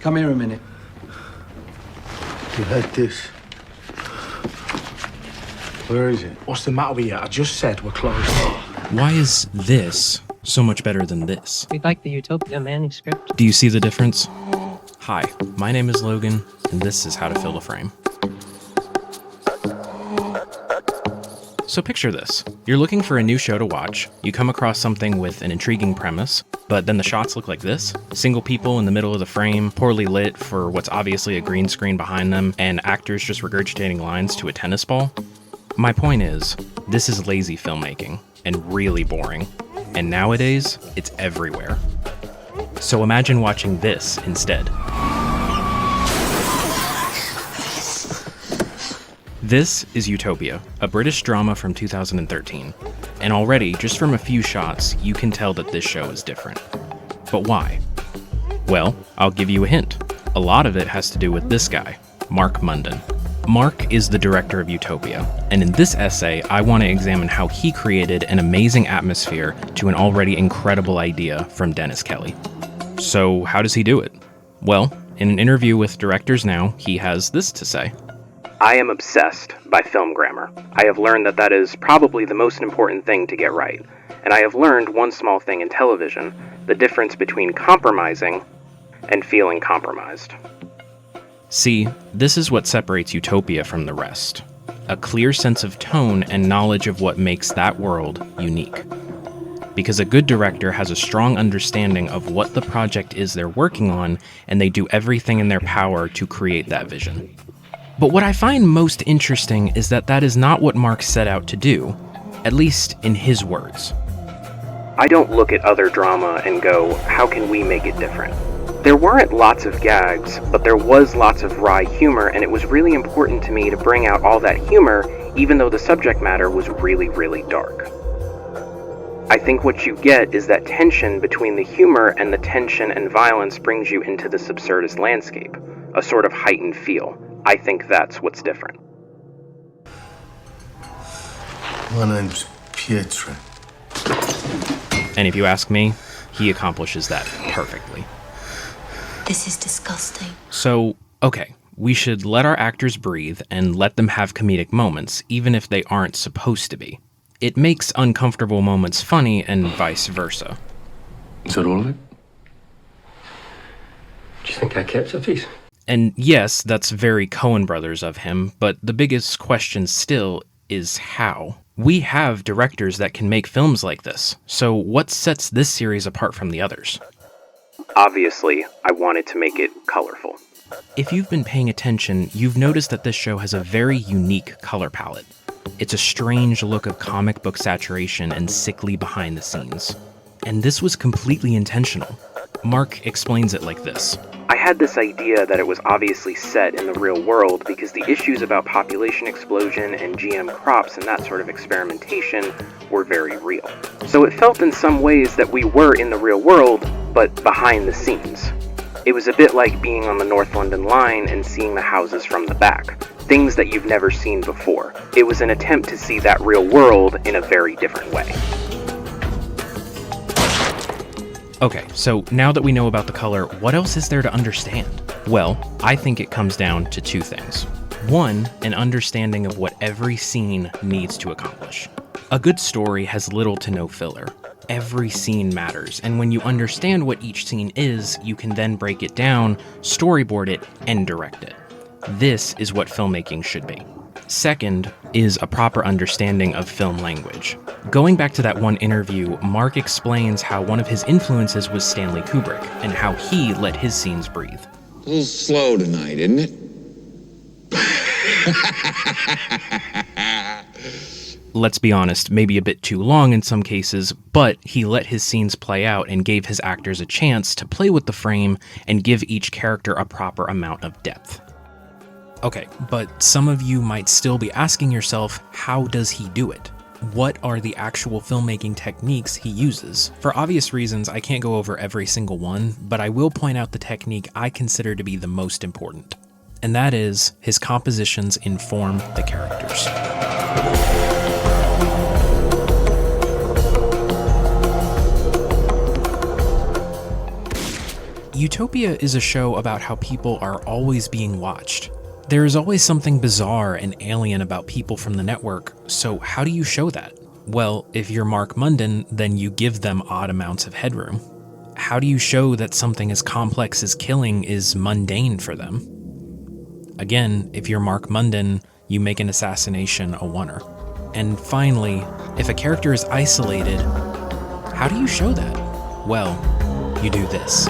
Come here a minute. You had this. Where is it? What's the matter with you? I just said we're closed. Why is this so much better than this? We'd like the Utopia manuscript. Do you see the difference? Hi, my name is Logan, and this is How to Fill the Frame. So picture this. You're looking for a new show to watch, you come across something with an intriguing premise, but then the shots look like this. Single people in the middle of the frame, poorly lit for what's obviously a green screen behind them, and actors just regurgitating lines to a tennis ball. My point is, this is lazy filmmaking, and really boring. And nowadays, it's everywhere. So imagine watching this instead. This is Utopia, a British drama from 2013. And already, just from a few shots, you can tell that this show is different. But why? Well, I'll give you a hint. A lot of it has to do with this guy, Mark Munden. Mark is the director of Utopia, and in this essay, I want to examine how he created an amazing atmosphere to an already incredible idea from Dennis Kelly. So how does he do it? Well, in an interview with Directors Now, he has this to say. I am obsessed by film grammar. I have learned that is probably the most important thing to get right. And I have learned one small thing in television, the difference between compromising and feeling compromised. See, this is what separates Utopia from the rest. A clear sense of tone and knowledge of what makes that world unique. Because a good director has a strong understanding of what the project is they're working on, and they do everything in their power to create that vision. But what I find most interesting is that is not what Mark set out to do, at least in his words. I don't look at other drama and go, how can we make it different? There weren't lots of gags, but there was lots of wry humor, and it was really important to me to bring out all that humor, even though the subject matter was really, really dark. I think what you get is that tension between the humor and the tension and violence brings you into this absurdist landscape, a sort of heightened feel. I think that's what's different. My name's Pietro. And if you ask me, he accomplishes that perfectly. This is disgusting. So, okay, we should let our actors breathe and let them have comedic moments, even if they aren't supposed to be. It makes uncomfortable moments funny and vice versa. Is that all of it? Do you think I kept a piece? And yes, that's very Coen Brothers of him, but the biggest question still is how. We have directors that can make films like this, so what sets this series apart from the others? Obviously, I wanted to make it colorful. If you've been paying attention, you've noticed that this show has a very unique color palette. It's a strange look of comic book saturation and sickly behind the scenes. And this was completely intentional. Mark explains it like this. I had this idea that it was obviously set in the real world because the issues about population explosion and GM crops and that sort of experimentation were very real. So it felt in some ways that we were in the real world, but behind the scenes. It was a bit like being on the North London line and seeing the houses from the back, things that you've never seen before. It was an attempt to see that real world in a very different way. Okay, so now that we know about the color, what else is there to understand? Well, I think it comes down to two things. One, an understanding of what every scene needs to accomplish. A good story has little to no filler. Every scene matters, and when you understand what each scene is, you can then break it down, storyboard it, and direct it. This is what filmmaking should be. Second is a proper understanding of film language. Going back to that one interview, Mark explains how one of his influences was Stanley Kubrick, and how he let his scenes breathe. A little slow tonight, isn't it? Let's be honest, maybe a bit too long in some cases, but he let his scenes play out and gave his actors a chance to play with the frame and give each character a proper amount of depth. Okay, but some of you might still be asking yourself, how does he do it? What are the actual filmmaking techniques he uses? For obvious reasons, I can't go over every single one, but I will point out the technique I consider to be the most important. And that is, his compositions inform the characters. Utopia is a show about how people are always being watched. There is always something bizarre and alien about people from the network, so how do you show that? Well, if you're Mark Munden, then you give them odd amounts of headroom. How do you show that something as complex as killing is mundane for them? Again, if you're Mark Munden, you make an assassination a oneer. And finally, if a character is isolated, how do you show that? Well, you do this.